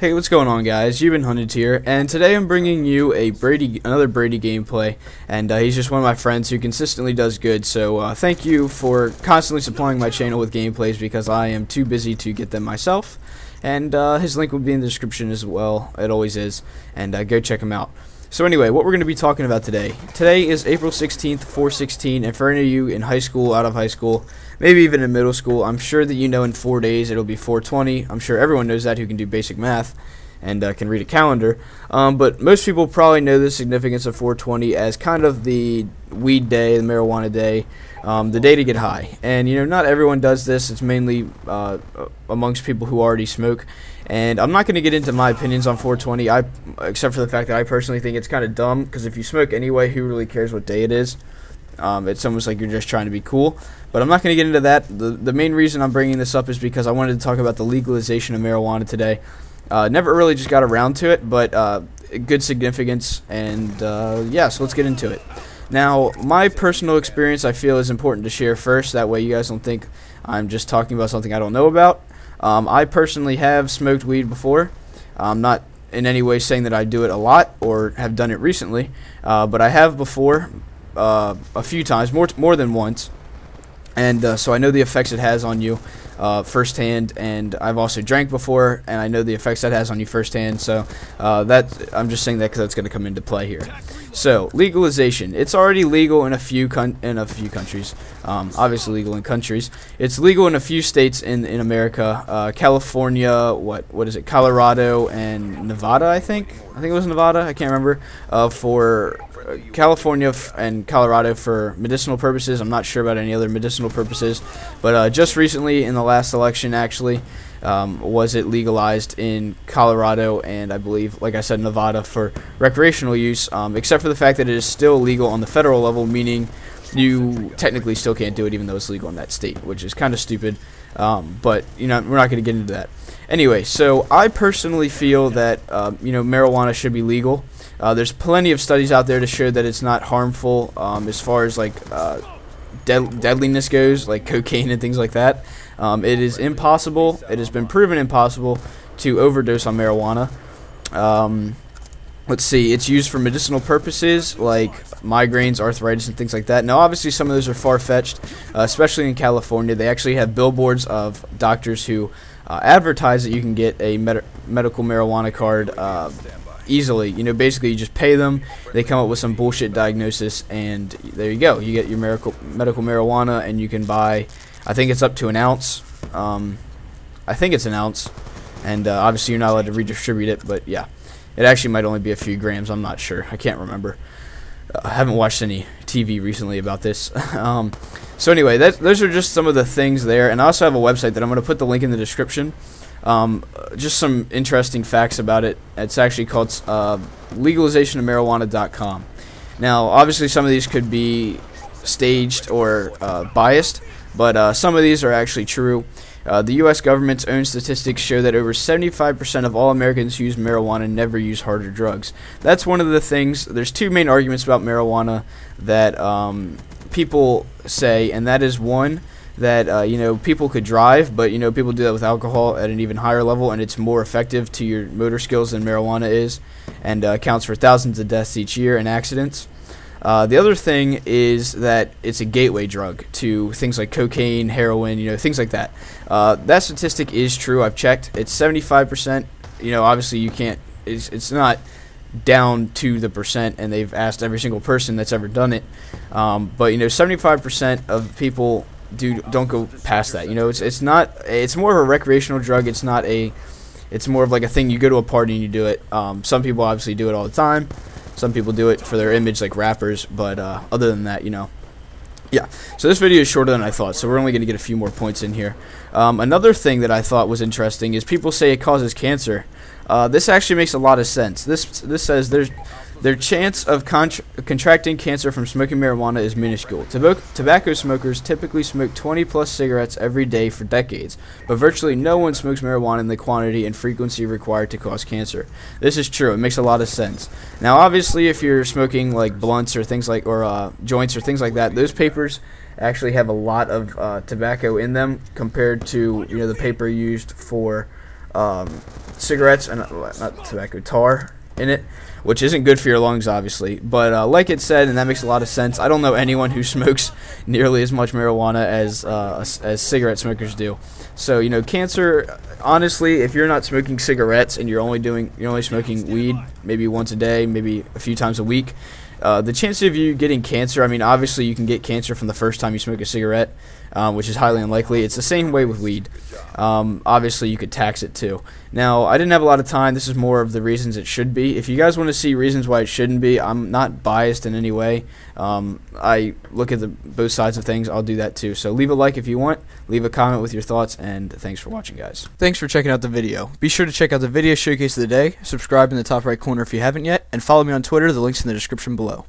Hey, what's going on, guys? YBHunted here, and today I'm bringing you another Brady gameplay, and he's just one of my friends who consistently does good, so thank you for constantly supplying my channel with gameplays because I am too busy to get them myself, and his link will be in the description as well. It always is, and go check him out. So anyway, what we're going to be talking about today. Today is April 16th, 4/16, and for any of you in high school, out of high school, maybe even in middle school, I'm sure that you know in 4 days it'll be 4/20. I'm sure everyone knows that who can do basic math and can read a calendar. But most people probably know the significance of 4/20 as kind of the weed day, the marijuana day, the day to get high. And you know, not everyone does this. It's mainly amongst people who already smoke. And I'm not going to get into my opinions on 4/20, except for the fact that I personally think it's kind of dumb, because if you smoke anyway, who really cares what day it is? It's almost like you're just trying to be cool. But I'm not going to get into that. The main reason I'm bringing this up is because I wanted to talk about the legalization of marijuana today. Never really just got around to it, but good significance, and yeah, so let's get into it. Now, my personal experience I feel is important to share first, that way you guys don't think I'm just talking about something I don't know about. I personally have smoked weed before. I'm not in any way saying that I do it a lot or have done it recently, but I have before a few times, more than once, and so I know the effects it has on you firsthand, and I've also drank before, and I know the effects that has on you firsthand. So I'm just saying that because that's going to come into play here. So legalization, it's already legal in a few countries. Obviously legal in countries. It's legal in a few states in America. California, what is it? Colorado and Nevada, I think it was Nevada. I can't remember. For California and Colorado for medicinal purposes. I'm not sure about any other medicinal purposes, but just recently in the last election, actually, was it legalized in Colorado and I believe, like I said, Nevada for recreational use, except for the fact that it is still legal on the federal level, meaning you technically still can't do it even though it's legal in that state, which is kind of stupid, but you know, we're not going to get into that. Anyway, so I personally feel that you know, marijuana should be legal. There's plenty of studies out there to show that it's not harmful as far as like deadliness goes, like cocaine and things like that. It is impossible. It has been proven impossible to overdose on marijuana. Let's see, it's used for medicinal purposes like migraines, arthritis, and things like that. Now, obviously, some of those are far-fetched, especially in California. They actually have billboards of doctors who advertise that you can get a medical marijuana card easily. You know, basically you just pay them, they come up with some bullshit diagnosis, and there you go. You get your medical marijuana, and you can buy, I think it's up to an ounce. I think it's an ounce, and obviously you're not allowed to redistribute it, but yeah, it actually might only be a few grams. I'm not sure. I can't remember. I haven't watched any TV recently about this. So anyway, those are just some of the things there, and I also have a website that I'm going to put the link in the description. Just some interesting facts about it. It's actually called legalizationofmarijuana.com. Now, obviously, some of these could be staged or biased, but some of these are actually true. The U.S. government's own statistics show that over 75% of all Americans who use marijuana never use harder drugs. That's one of the things. There's two main arguments about marijuana that people say, and that is one, that you know, people could drive, but you know, people do that with alcohol at an even higher level, and it's more effective to your motor skills than marijuana is, and accounts for thousands of deaths each year in accidents. The other thing is that it's a gateway drug to things like cocaine, heroin, you know, things like that. That statistic is true. I've checked. It's 75%. You know, obviously you can't. It's not down to the percent, and they've asked every single person that's ever done it. But you know, 75% of people don't go past that. You know, it's more of a recreational drug. It's more of like a thing you go to a party and you do it. Some people obviously do it all the time. Some people do it for their image, like rappers, but other than that, you know, yeah. So this video is shorter than I thought, so we're only going to get a few more points in here. Another thing that I thought was interesting is people say it causes cancer. This actually makes a lot of sense. This says their chance of contracting cancer from smoking marijuana is minuscule. Tobacco smokers typically smoke 20+ cigarettes every day for decades, but virtually no one smokes marijuana in the quantity and frequency required to cause cancer. This is true. It makes a lot of sense. Now, obviously, if you're smoking like blunts or things like, or joints or things like that, those papers actually have a lot of tobacco in them compared to, you know, the paper used for cigarettes and not tobacco, tar in it, which isn't good for your lungs, obviously. But like it said, and that makes a lot of sense, I don't know anyone who smokes nearly as much marijuana as cigarette smokers do. So, you know, cancer, honestly, if you're not smoking cigarettes and you're only smoking weed maybe once a day, maybe a few times a week, the chance of you getting cancer, I mean, obviously you can get cancer from the first time you smoke a cigarette, which is highly unlikely. It's the same way with weed. Obviously you could tax it too. Now, I didn't have a lot of time. This is more of the reasons it should be. If you guys want to see reasons why it shouldn't be, I'm not biased in any way. I look at both sides of things. I'll do that too. So leave a like if you want. Leave a comment with your thoughts, and thanks for watching, guys. Thanks for checking out the video. Be sure to check out the video showcase of the day, subscribe in the top right corner if you haven't yet, and follow me on Twitter. The link's in the description below.